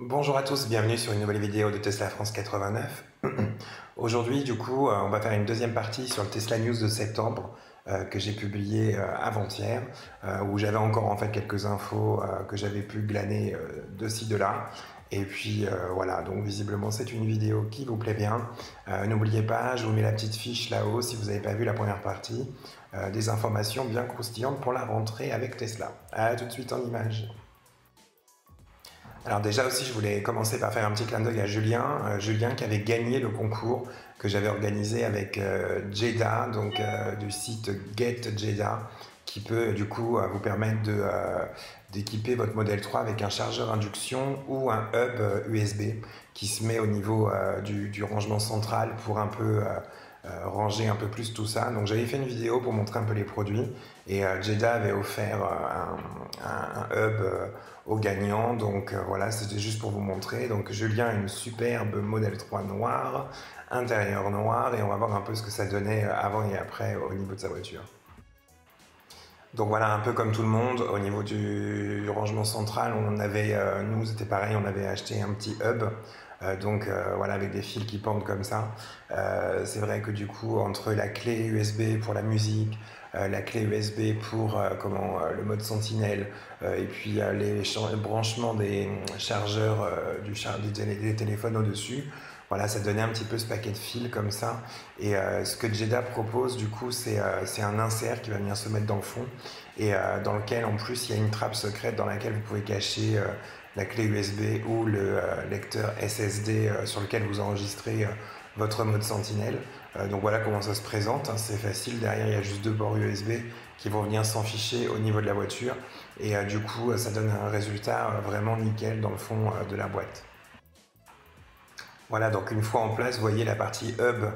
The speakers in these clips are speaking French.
Bonjour à tous, bienvenue sur une nouvelle vidéo de Tesla France 89. Aujourd'hui, du coup, on va faire une deuxième partie sur le Tesla News de septembre que j'ai publié avant-hier, où j'avais encore en fait quelques infos que j'avais pu glaner de ci, de là. Et puis voilà, donc visiblement c'est une vidéo qui vous plaît bien. N'oubliez pas, je vous mets la petite fiche là-haut si vous n'avez pas vu la première partie, des informations bien croustillantes pour la rentrée avec Tesla. A tout de suite en images. Alors déjà aussi, je voulais commencer par faire un petit clin d'œil à Julien. Julien qui avait gagné le concours que j'avais organisé avec Jeda, donc du site Get Jeda, qui peut du coup vous permettre d'équiper votre modèle 3 avec un chargeur induction ou un hub USB qui se met au niveau du rangement central pour un peu ranger un peu plus tout ça. Donc j'avais fait une vidéo pour montrer un peu les produits et Jeda avait offert un hub aux gagnants. Donc voilà, c'était juste pour vous montrer. Donc Julien a une superbe modèle 3 noir, intérieur noir, et on va voir un peu ce que ça donnait avant et après au niveau de sa voiture. Donc voilà, un peu comme tout le monde, au niveau du rangement central, on avait, nous c'était pareil, on avait acheté un petit hub, voilà, avec des fils qui pendent comme ça. C'est vrai que du coup, entre la clé USB pour la musique, la clé USB pour le mode sentinelle, et puis les branchements des chargeurs des téléphones au-dessus, voilà, ça donnait un petit peu ce paquet de fils comme ça. Et ce que Jeda propose, du coup, c'est un insert qui va venir se mettre dans le fond et dans lequel, en plus, il y a une trappe secrète dans laquelle vous pouvez cacher la clé USB ou le lecteur SSD sur lequel vous enregistrez votre mode Sentinelle. Donc voilà comment ça se présente, hein, c'est facile. Derrière, il y a juste deux ports USB qui vont venir s'enficher au niveau de la voiture. Et du coup, ça donne un résultat vraiment nickel dans le fond de la boîte. Voilà, donc une fois en place, vous voyez la partie hub,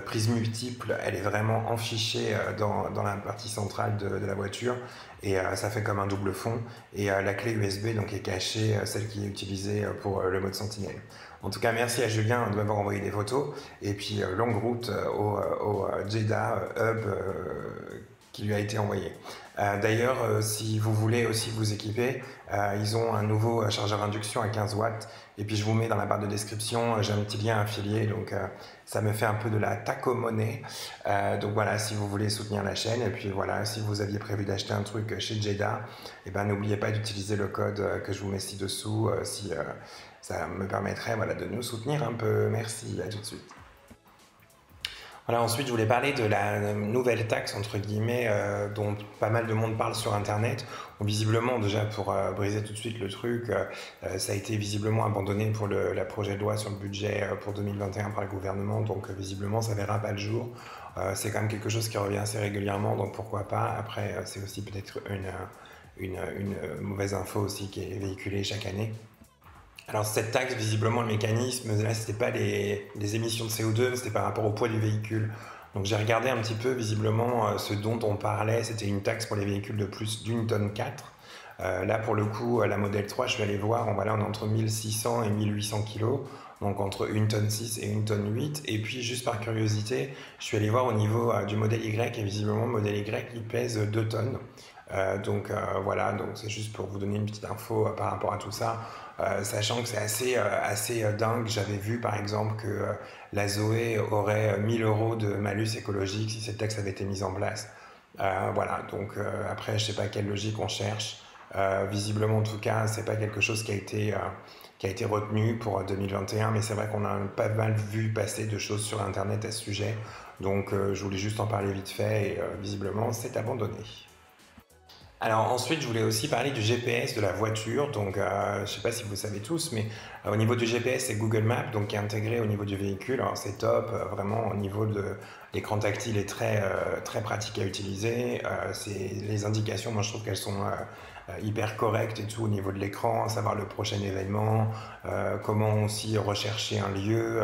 prise multiple, elle est vraiment enfichée dans la partie centrale de la voiture et ça fait comme un double fond. Et la clé USB donc, est cachée, celle qui est utilisée pour le mode Sentinelle. En tout cas, merci à Julien de m'avoir envoyé des photos et puis longue route au Jeda Hub qui lui a été envoyé. D'ailleurs, si vous voulez aussi vous équiper, ils ont un nouveau chargeur induction à 15 watts. Et puis je vous mets dans la barre de description, j'ai un petit lien affilié, donc ça me fait un peu de la taco-monnaie. Donc voilà, si vous voulez soutenir la chaîne, et puis voilà, si vous aviez prévu d'acheter un truc chez Jeda, et ben n'oubliez pas d'utiliser le code que je vous mets ci-dessous, si ça me permettrait voilà, de nous soutenir un peu. Merci, à tout de suite. Voilà, ensuite, je voulais parler de la nouvelle taxe, entre guillemets, dont pas mal de monde parle sur Internet. Bon, visiblement, déjà, pour briser tout de suite le truc, ça a été visiblement abandonné pour la projet de loi sur le budget pour 2021 par le gouvernement. Donc, visiblement, ça verra pas le jour. C'est quand même quelque chose qui revient assez régulièrement, donc pourquoi pas. Après, c'est aussi peut-être une mauvaise info aussi qui est véhiculée chaque année. Alors cette taxe, visiblement, le mécanisme, là, c'était pas les émissions de CO2, mais c'était par rapport au poids du véhicule. Donc j'ai regardé un petit peu, visiblement, ce dont on parlait, c'était une taxe pour les véhicules de plus d'une tonne 4. Là, pour le coup, la Model 3, je suis allé voir, on est entre 1600 et 1800 kg, donc entre une tonne 6 et une tonne 8. Et puis, juste par curiosité, je suis allé voir au niveau du modèle Y, et visiblement, le modèle Y, il pèse 2 tonnes. Voilà, donc c'est juste pour vous donner une petite info par rapport à tout ça. Sachant que c'est assez dingue. J'avais vu par exemple que la Zoé aurait 1000 euros de malus écologique si cette taxe avait été mise en place. Voilà, donc après je sais pas quelle logique on cherche. Visiblement en tout cas c'est pas quelque chose qui a été retenu pour 2021, mais c'est vrai qu'on a pas mal vu passer de choses sur internet à ce sujet. Donc je voulais juste en parler vite fait et visiblement c'est abandonné. Alors ensuite, je voulais aussi parler du GPS de la voiture. Donc, je ne sais pas si vous savez tous, mais au niveau du GPS, c'est Google Maps, donc qui est intégré au niveau du véhicule. Alors c'est top, vraiment au niveau de l'écran tactile est très pratique à utiliser. Les indications, moi je trouve qu'elles sont hyper correctes et tout au niveau de l'écran, savoir le prochain événement, comment aussi rechercher un lieu.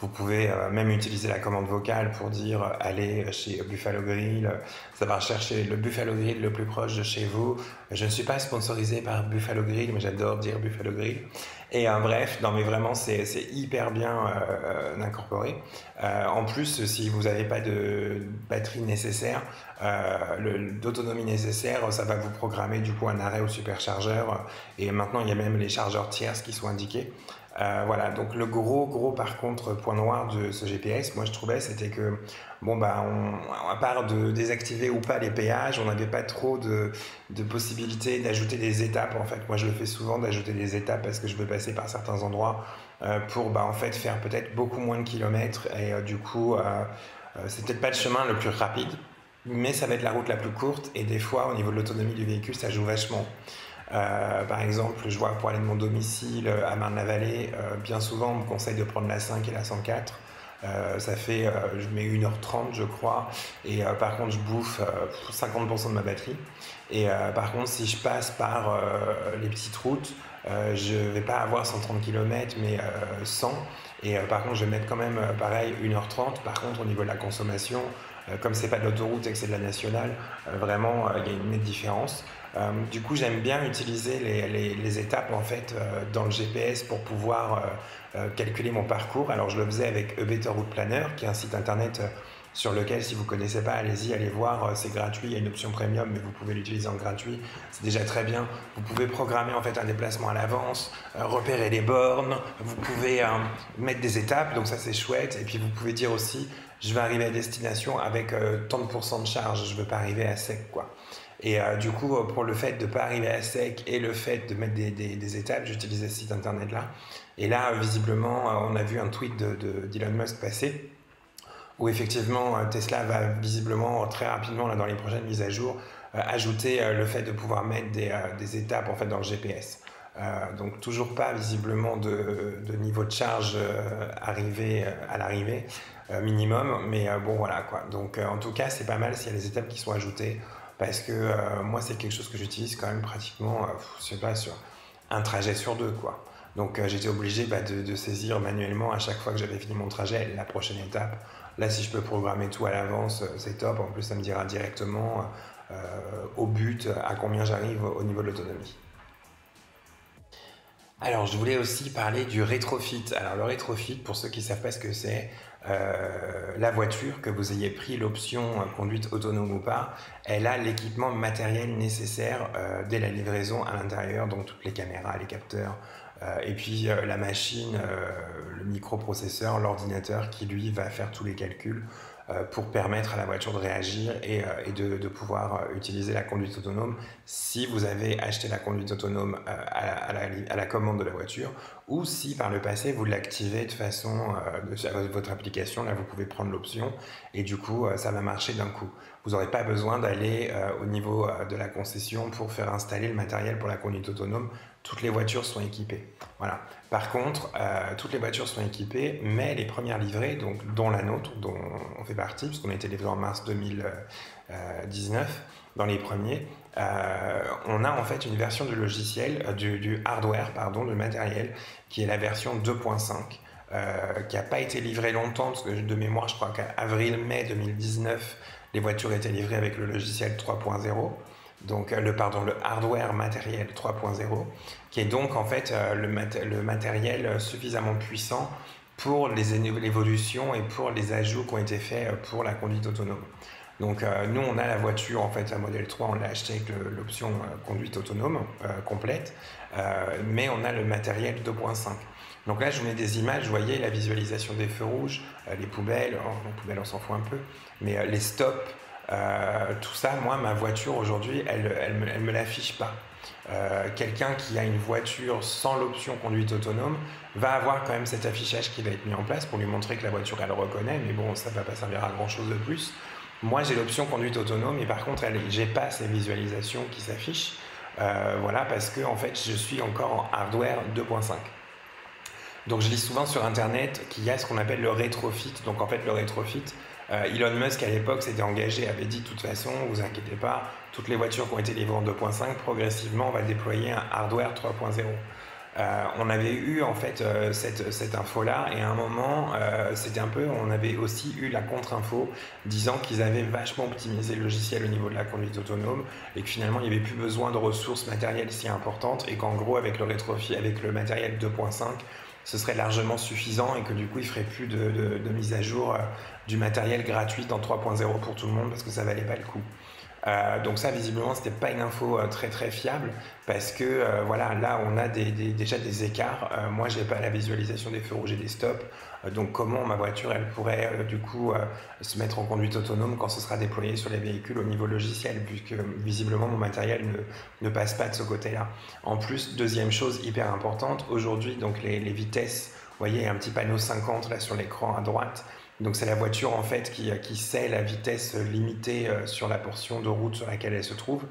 Vous pouvez même utiliser la commande vocale pour dire allez chez Buffalo Grill, ça va chercher le Buffalo Grill le plus proche de chez vous. Je ne suis pas sponsorisé par Buffalo Grill, mais j'adore dire Buffalo Grill. Et bref, non mais vraiment c'est hyper bien incorporé. En plus, si vous n'avez pas de batterie nécessaire, d'autonomie nécessaire, ça va vous programmer du coup un arrêt au superchargeur. Et maintenant, il y a même les chargeurs tierces qui sont indiqués. Voilà, donc le gros par contre point noir de ce GPS, moi je trouvais, c'était que bon bah à part de désactiver ou pas les péages, on n'avait pas trop de possibilités d'ajouter des étapes en fait. Moi je le fais souvent d'ajouter des étapes parce que je veux passer par certains endroits pour bah en fait faire peut-être beaucoup moins de kilomètres et du coup c'est peut-être pas le chemin le plus rapide, mais ça va être la route la plus courte et des fois au niveau de l'autonomie du véhicule ça joue vachement. Par exemple, je vois que pour aller de mon domicile à Marne-la-Vallée, bien souvent on me conseille de prendre la 5 et la 104. Ça fait, je mets 1h30 je crois, et par contre je bouffe 50% de ma batterie. Et par contre si je passe par les petites routes, je vais pas avoir 130 km mais 100. Et par contre je vais mettre quand même pareil 1h30. Par contre au niveau de la consommation, comme c'est pas de l'autoroute et que c'est de la nationale, vraiment il y a une nette différence. Du coup, j'aime bien utiliser les étapes en fait dans le GPS pour pouvoir calculer mon parcours. Alors, je le faisais avec eBetter Route Planner, qui est un site internet sur lequel, si vous ne connaissez pas, allez-y, allez voir, c'est gratuit. Il y a une option premium, mais vous pouvez l'utiliser en gratuit. C'est déjà très bien. Vous pouvez programmer en fait un déplacement à l'avance, repérer les bornes. Vous pouvez mettre des étapes, donc ça c'est chouette. Et puis vous pouvez dire aussi, je vais arriver à destination avec tant de pourcents de charge. Je ne veux pas arriver à sec, quoi. Et du coup, pour le fait de ne pas arriver à sec et le fait de mettre des étapes, j'utilisais ce site internet là. Et là, visiblement, on a vu un tweet d'Elon Musk passer où effectivement Tesla va visiblement très rapidement là, dans les prochaines mises à jour ajouter le fait de pouvoir mettre des étapes en fait dans le GPS. Donc toujours pas visiblement de niveau de charge arrivé à l'arrivée minimum, mais bon voilà quoi. Donc en tout cas c'est pas mal s'il y a des étapes qui sont ajoutées parce que moi c'est quelque chose que j'utilise quand même pratiquement, je sais pas, sur un trajet sur deux quoi. Donc j'étais obligé de saisir manuellement à chaque fois que j'avais fini mon trajet la prochaine étape. Là si je peux programmer tout à l'avance, c'est top. En plus ça me dira directement au but à combien j'arrive au niveau de l'autonomie. Alors, je voulais aussi parler du rétrofit. Alors, le rétrofit, pour ceux qui ne savent pas ce que c'est, la voiture, que vous ayez pris l'option conduite autonome ou pas, elle a l'équipement matériel nécessaire dès la livraison à l'intérieur, donc toutes les caméras, les capteurs, et puis la machine, le microprocesseur, l'ordinateur qui lui va faire tous les calculs pour permettre à la voiture de réagir et de pouvoir utiliser la conduite autonome si vous avez acheté la conduite autonome à la commande de la voiture ou si par le passé vous l'activez de façon avec votre application, là vous pouvez prendre l'option et du coup ça va marcher d'un coup. Vous n'aurez pas besoin d'aller au niveau de la concession pour faire installer le matériel pour la conduite autonome. Toutes les voitures sont équipées. Voilà. Par contre, toutes les voitures sont équipées, mais les premières livrées, donc, dont la nôtre, dont on fait partie, puisqu'on a été livré en mars 2019, dans les premiers, on a en fait une version du logiciel, du hardware, pardon, du matériel, qui est la version 2.5, qui n'a pas été livrée longtemps, parce que de mémoire, je crois qu'à avril-mai 2019, les voitures étaient livrées avec le logiciel 3.0. Donc le hardware matériel 3.0 qui est donc en fait le matériel suffisamment puissant pour l'évolution et pour les ajouts qui ont été faits pour la conduite autonome. Donc nous on a la voiture en fait la Model 3, on l'a acheté avec l'option conduite autonome complète, mais on a le matériel 2.5. Donc là je vous mets des images, vous voyez la visualisation des feux rouges, les poubelles, les poubelles on s'en fout un peu, mais les stops, tout ça, moi, ma voiture aujourd'hui, elle me l'affiche pas. Quelqu'un qui a une voiture sans l'option conduite autonome va avoir quand même cet affichage qui va être mis en place pour lui montrer que la voiture, elle le reconnaît, mais bon, ça ne va pas servir à grand chose de plus. Moi, j'ai l'option conduite autonome et par contre, j'ai pas ces visualisations qui s'affichent. Voilà, parce que en fait, je suis encore en hardware 2.5. Donc, je lis souvent sur Internet qu'il y a ce qu'on appelle le rétrofit. Donc, en fait, le rétrofit, Elon Musk à l'époque s'était engagé, avait dit de toute façon, vous inquiétez pas, toutes les voitures qui ont été livrées en 2.5, progressivement on va déployer un hardware 3.0. On avait eu en fait cette info là et à un moment c'était un peu, on avait aussi eu la contre-info disant qu'ils avaient vachement optimisé le logiciel au niveau de la conduite autonome et que finalement il n'y avait plus besoin de ressources matérielles si importantes et qu'en gros avec le rétrofit, avec le matériel 2.5, ce serait largement suffisant et que du coup il ferait plus de mise à jour du matériel gratuit en 3.0 pour tout le monde parce que ça valait pas le coup. Donc ça visiblement c'était pas une info très très fiable parce que voilà, là on a déjà des écarts. Moi j'ai pas la visualisation des feux rouges et des stops, donc comment ma voiture elle pourrait du coup se mettre en conduite autonome quand ce sera déployé sur les véhicules au niveau logiciel, puisque visiblement mon matériel ne passe pas de ce côté là. En plus, deuxième chose hyper importante, aujourd'hui donc les vitesses, vous voyez il y a un petit panneau 50 là sur l'écran à droite. Donc c'est la voiture en fait qui sait la vitesse limitée sur la portion de route sur laquelle elle se trouve.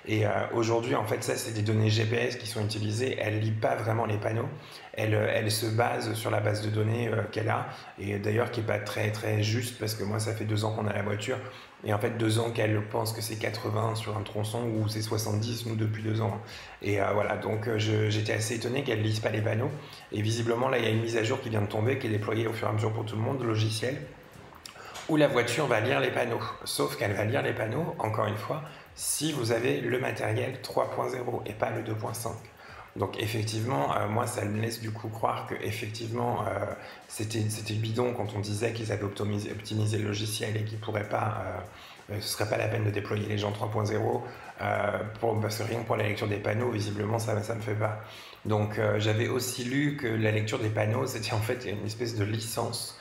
Et aujourd'hui en fait ça c'est des données GPS qui sont utilisées. Elle lit pas vraiment les panneaux. Elle se base sur la base de données qu'elle a et d'ailleurs qui est pas très très juste parce que moi ça fait 2 ans qu'on a la voiture et en fait 2 ans qu'elle pense que c'est 80 sur un tronçon ou c'est 70 nous depuis 2 ans. Et voilà donc j'étais assez étonné qu'elle lise pas les panneaux et visiblement là il y a une mise à jour qui vient de tomber qui est déployée au fur et à mesure pour tout le monde, logiciel où la voiture va lire les panneaux. Sauf qu'elle va lire les panneaux, encore une fois, si vous avez le matériel 3.0 et pas le 2.5. Donc effectivement, moi ça me laisse du coup croire que effectivement c'était bidon quand on disait qu'ils avaient optimisé le logiciel et qu'ils pourraient pas, ce serait pas la peine de déployer les gens 3.0 parce que rien que pour la lecture des panneaux, visiblement ça me fait pas. Donc j'avais aussi lu que la lecture des panneaux c'était en fait une espèce de licence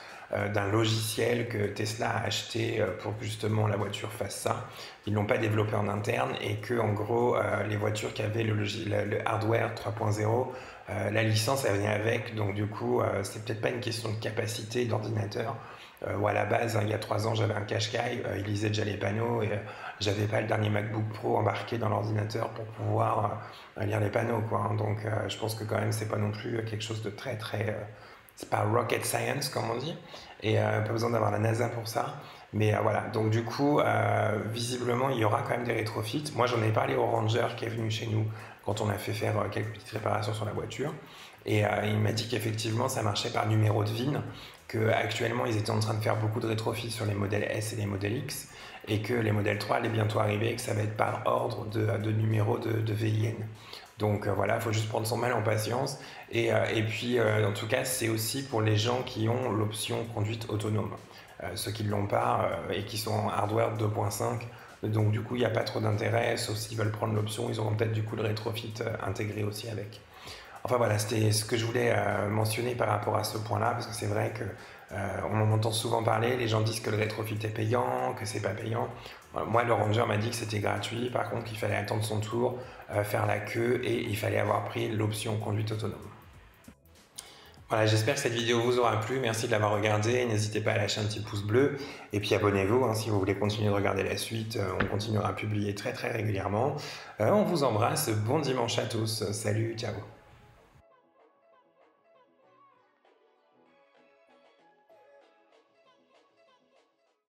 d'un logiciel que Tesla a acheté pour que justement la voiture fasse ça. Ils ne l'ont pas développé en interne et que en gros les voitures qui avaient le hardware 3.0, la licence elle venait avec, donc du coup c'est peut-être pas une question de capacité d'ordinateur. Ou à la base, hein, il y a 3 ans j'avais un Qashqai, il lisait déjà les panneaux et j'avais pas le dernier MacBook Pro embarqué dans l'ordinateur pour pouvoir lire les panneaux quoi, hein. Donc je pense que quand même c'est pas non plus quelque chose de très très c'est pas rocket science comme on dit et pas besoin d'avoir la NASA pour ça, mais voilà, donc du coup visiblement il y aura quand même des rétrofits. Moi j'en ai parlé au Ranger qui est venu chez nous quand on a fait faire quelques petites réparations sur la voiture et il m'a dit qu'effectivement ça marchait par numéro de VIN, qu'actuellement ils étaient en train de faire beaucoup de rétrofits sur les modèles S et les modèles X et que les modèles 3 allaient bientôt arriver et que ça va être par ordre de numéro de VIN. Donc voilà, il faut juste prendre son mal en patience. Et puis, en tout cas, c'est aussi pour les gens qui ont l'option conduite autonome. Ceux qui ne l'ont pas et qui sont en hardware 2.5. Donc du coup, il n'y a pas trop d'intérêt, sauf s'ils veulent prendre l'option, ils auront peut-être du coup le rétrofit intégré aussi avec. Enfin voilà, c'était ce que je voulais mentionner par rapport à ce point-là, parce que c'est vrai que on en entend souvent parler, les gens disent que le rétrofit est payant, que c'est pas payant. Moi, le Ranger m'a dit que c'était gratuit, par contre qu'il fallait attendre son tour, faire la queue et il fallait avoir pris l'option conduite autonome. Voilà, j'espère que cette vidéo vous aura plu, merci de l'avoir regardée, n'hésitez pas à lâcher un petit pouce bleu et puis abonnez-vous hein, si vous voulez continuer de regarder la suite, on continuera à publier très très régulièrement. On vous embrasse, bon dimanche à tous, salut, ciao.